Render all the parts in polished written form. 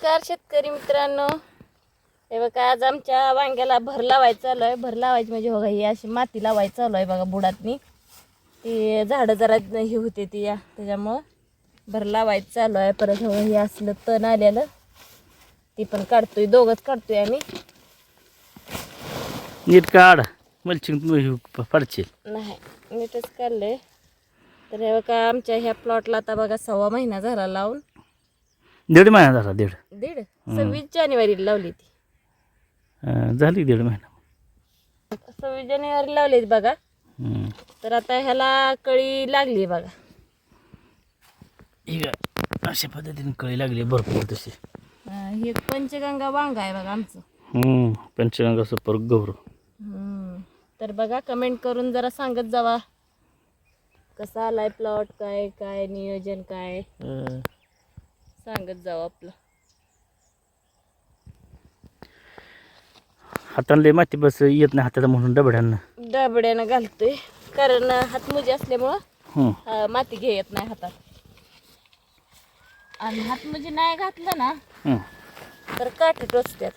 नमस्कार शेतकरी मित्रांनो. हे बघा आज आमच्या वांग्याला भर लावायचं चालू आहे. भर लावायची म्हणजे बघा ही अशी माती लावायची चालू आहे बघा बुडातनी. ती झाडं जरा हे होते ती त्याच्यामुळं भर लावायचं चालू आहे. परत हे असलं तण आलेलं ती पण काढतोय, दोघंच काढतोय आम्ही. नीट काढ मलचिंग पडशील. नाही नीटच काढलंय. तर हे बघा आमच्या ह्या प्लॉटला आता बघा 6 महिना झाला लावून. 1.5 महिना झाला. दीड 26 जानेवारीला लावली ती. झाली 1.5 महिना. 26 जानेवारी लावली बघा. तर आता ह्याला कळी लागली बघा. ही अशा पद्धतीने कळी लागली भरपूर तशी. हे पंचगंगा वांग आहे बघा आमचं. पंचगंगा सुपर गौरव. तर बघा कमेंट करून जरा सांगत जावा कसा आलाय प्लॉट, काय काय नियोजन काय सांगत जावा. आपलं हाताला लय माती बस येत नाही हाताला म्हणून डबड्यानं घालतोय, कारण हातमुजी असल्यामुळं माती घेत नाही हातात. आणि हातमुजी नाही घातलं ना तर काठी टोचत्यात.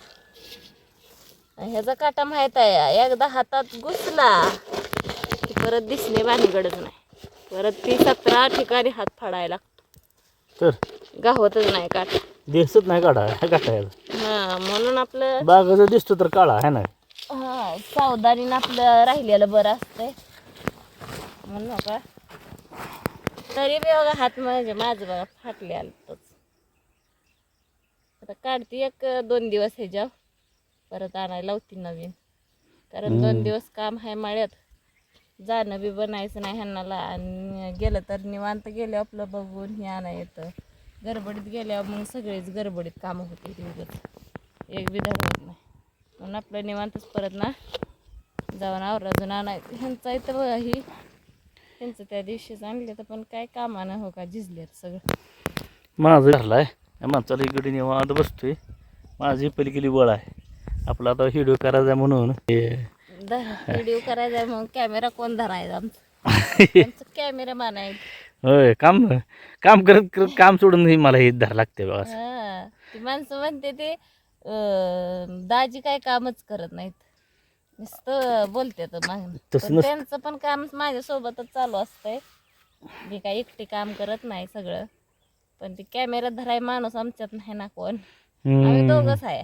ह्याचा काटा माहीत आहे, एकदा हातात घुसला की परत दिसणे भानगडच नाही. परत ती 17 ठिकाणी हात फाडायला लागतो, तर गावतच नाही काटा. दिसत नाही काढायला. म्हणून आपलं बागाचा दिसतो तर काढा आहे ना. सावधानीनं आपलं राहिलेलं बरं असतंय म्हणून का. तरी बी बघा हात म्हणजे माझं बघा फाटले आलतच. आता काढते 1-2 दिवस ह्याच्यावर, परत आणायला लावती नवीन. कारण 2 दिवस काम आहे मळ्यात, जाणं बी बनायचं नाही ह्यांनाला. आणि गेलं तर निवांत गेलं आपलं बघून हे आणा येतं. गडबडीत गेल्यावर मग सगळेच गडबडीत कामं होते, दिवस एक बी धरत नाही. म्हणून आपलं निवांतच परत ना जाऊन आवराजून आणायचं. ह्यांचा इथं बघा ही ह्यांचं त्या दिवशीच आणले तर पण काय कामानं हो का झिजलेत सगळं. माझं घरलाय माणसाला इकडे निवांत बसतोय. माझी पलीकडे वळ आहे. आपला आता व्हिडिओ करायचा म्हणून व्हिडिओ करायचा मग कॅमेरा कोण धरायचा? आमचं कॅमेरामॅन आहे. होय, काम काम करत करत काम सोडून मला हे धर लागते बघा. ती माणसं म्हणते ते दाजी काय कामच करत नाहीत, नुसतं बोलते तर त्यांचं पण काम माझ्यासोबतच चालू असतंय. मी काय एकटी काम करत नाही सगळं. पण ती कॅमेरा धराय माणूस आमच्यात नाही ना कोण. आम्ही दोघंच आहे.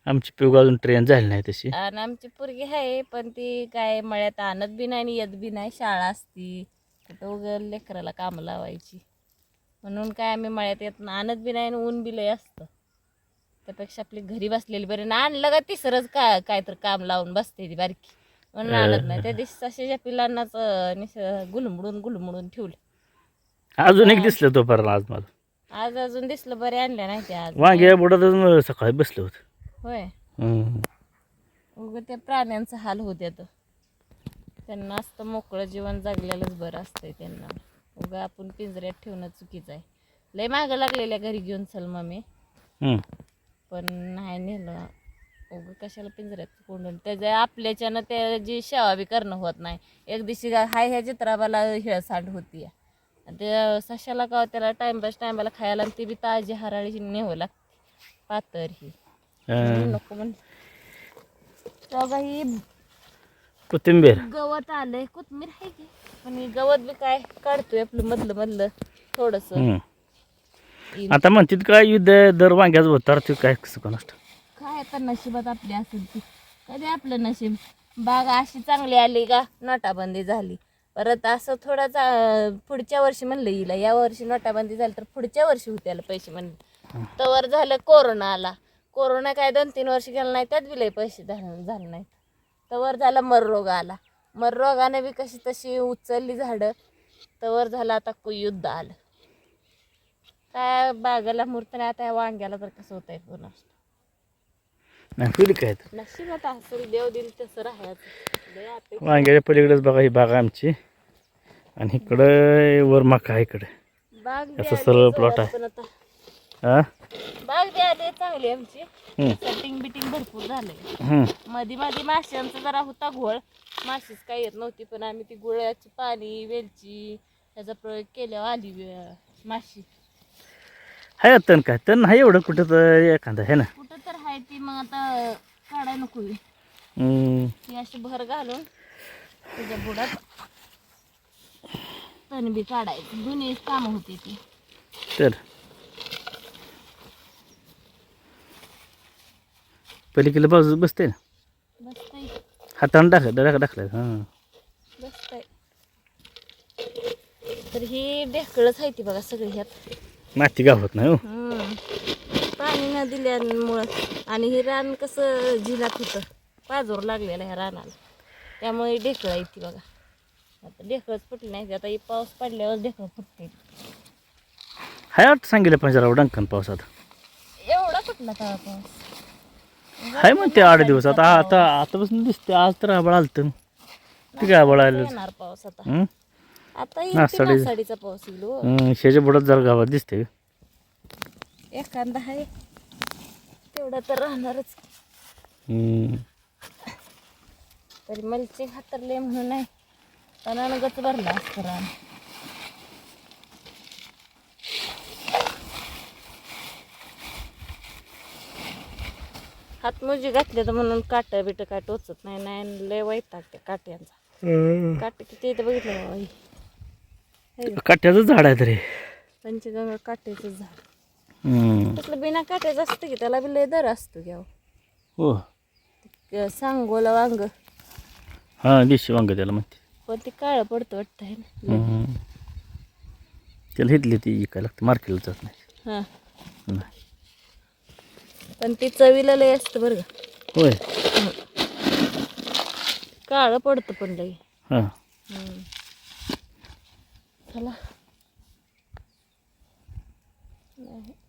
आमची पिऊ अजून ट्रेन झाली नाही तशी. आणि आमची पोरगी आहे पण ती काय मळ्यात आणत बी नाही आणि येत बी नाही. शाळा असती कुठं उगं लेकराला कामं लावायची म्हणून काय आम्ही मळ्यात येत ना, आणत बी नाही आणि ऊन बी लय असतं. त्यापेक्षा आपली घरी बसलेली बरे ना. आणलं का तिसरंच काय तर काम लावून बसते ती बारकी, म्हणून आणत नाही. त्या दिवशी तशाच्या पिलांनाच गुलमडून ठेवलं. अजून एक दिसलं तो परत आज मला. आज अजून दिसलं, बरे आणले नाही ते आज. वांग्या बुडातच सकाळी बसलं होतं. होय, उगं त्या प्राण्यांचा हाल होते. त्यांना असतं मोकळं जीवन जगलेलंच बरं असतंय त्यांना. उगं आपण पिंजऱ्यात ठेवणं चुकीचं आहे. लय मागं लागलेल्या घरी घेऊन चल मम्मी, पण नाही नेलं. उगं कशाला पिंजऱ्यात कोंडून त्याच्या आपल्याच्यानं त्याची सेवा बी करणं होत नाही. एक दिवशी हाय ह्या चित्राबाला हिळसांड होती. त्या सशाला का त्याला टाइमला खायला, ती बी ताजी हराळी नेवं लागते पातळ ही. नको म्हण. ही कोथिंबीर गवत आलंय, कोथिंबीर आहे की, पण हे गवत बी काय काढतोय आपलं मधलं थोडस. आता म्हणतात काय युद्ध दर वांग्याच होतं ते काय कसं कोण असतं काय. आता नशिबात आपली असेल ती, कधी आपलं नशीब. बाग अशी चांगली आली का नोटाबंदी झाली. परत असं थोडाच पुढच्या वर्षी म्हणलं येईल, या वर्षी नोटाबंदी झाली तर पुढच्या वर्षी होत्याला पैसे म्हणले. तवर झालं कोरोना आला. कोरोना काय 2-3 वर्ष गेलं नाही, त्यात बी लय पैसे झाले नाहीत. तवर झाला मररोग आला. मररोगाने बी कशी तशी उचलली झाडं. तवर झालं आता युद्ध आलं. काय बागाला मूर्त नाही. आता वांग्याला तर कसं होत आहे पुन्हा नाही काय नशिबात असेल, देव दिल तसं राहायचं. वांग्याच्या पलीकडेच बघा ही बाग आमची. आणि इकडं वर मका आहे. इकडे असं सरळ प्लॉट आहे. बाग बी आली चांगली आमची. सेटिंग बिटिंग भरपूर झाले. मध्ये माश्यांचा जरा होता घोळ. माशीच काही येत नव्हती, पण आम्ही ती गुळाची पाणी वेलची ह्याचा प्रयोग केल्यावर आली माशी. आहे का तण काय तण नाही एवढं कुठं तर एखादं आहे ना. कुठं तर आहे ती मग आता काढाय नको होई. ती अशी भर घालून त्याच्या बुडात तण बी काढायचं दोन्ही कामं होती ती. तर पलीकडे बाजू बसते ना बसतंय हातानं टाकलं हां. बसतंय. तर ही ढेकळच आहे ती बघा सगळी ह्यात. माती गावत नाही हो. पाणी न दिल्यामुळं आणि हे रान कसं झिलात होतं पाजोर लागलेलं ह्या रानाला त्यामुळे ढेकळं आहे ती बघा. आता ढेकळच फुटली नाही आता ही पाऊस पडल्यावर ढेकळं फुटते. हाय वाटतं सांगितलं पाहिजे राव डंकन पावसात. एवढा कुठला का पाऊस हाय म्हणते 8 दिवस आता आतापासून दिसते. आज तर आबळ आलतं ते काय आबळ आलं. येणार पाऊस आता. आता येईल नासाडीचा पाऊस येईल हो. शेच्या बुडात जरा गावात दिसते. एखादा आहे तेवढा तर राहणारच. तरी मलचे हातरले म्हणून नाही पण गच भरला असतं रान. हातमोजी घातले तर म्हणून काट बिट काय टोचत नाही. नाही लय वैताग त्या काट्यांचा. काटे किती इथं बघितलं बाबा ही काट्याचं झाड आहे तरी पंचगंगा काट्याचं झाड. तसलं बिना काट्याचं असतं की त्याला बी लय दर असतो घ्यावं. हो सांगोला वांग हां देशी वांग त्याला म्हणते. पण ते काळं पडतं वाटतं आहे ना. त्याला हिटली ती काय लागतं मार्केटला जात नाही. हां नाही पण ती चवीला लय असतं बरं का. होय काळं पडतं पण लई. हां चला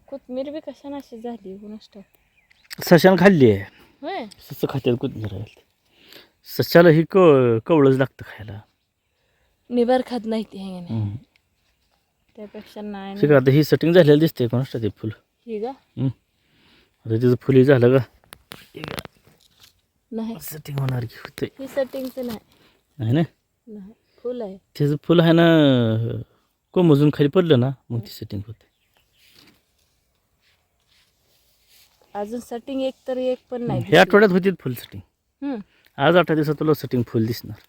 कोथमीर बी कशाने अशी झाली कुणास ठाऊक. सशानं खाल्ली आहे. होय सस खात्यात कोथमीर आहे. सशाला ही कवळच लागतं खायला. निबार खात नाही ती आहे नाही त्यापेक्षा नाही. ठीक आता ही सेटिंग झालेलं दिसते कोणास ते फुल. ही का आता तिचं फुल झालं का नाही सेटिंग होणार की होते. ही सेटिंगचं नाही. नाही ना नाही फुल आहे. त्याचं फुल आहे ना कोमजून खाली पडलं ना मग ती सेटिंग होते. अजून सेटिंग एक तर एक पण नाही. हे आठवड्यात होती फुल सेटिंग. आज 8 दिवसात तुला सेटिंग फुल दिसणार.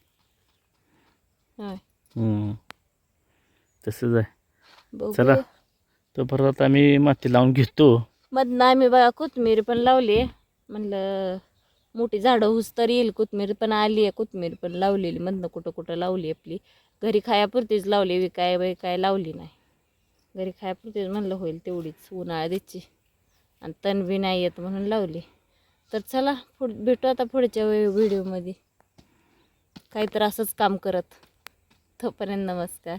तसंच आहे. चला तो परत आम्ही माती लावून घेतो. मधनं आम्ही बघा कोथमीर पण लावली. म्हणलं मोठी झाडं हुस तर येईल. कोथमीर पण आली आहे. कोथमीर पण लावलेली मधनं कुठं कुठं लावली आपली घरी खायापुरतीच लावली. विकाय लावली नाही. घरी खायापुरतीच म्हणलं होईल तेवढीच उन्हाळ्याची आणि तण बी नाही येत म्हणून लावली. तर चला भेटू आता पुढच्या व्हिडिओमध्ये काही तर असंच काम करत. तोपर्यंत नमस्कार.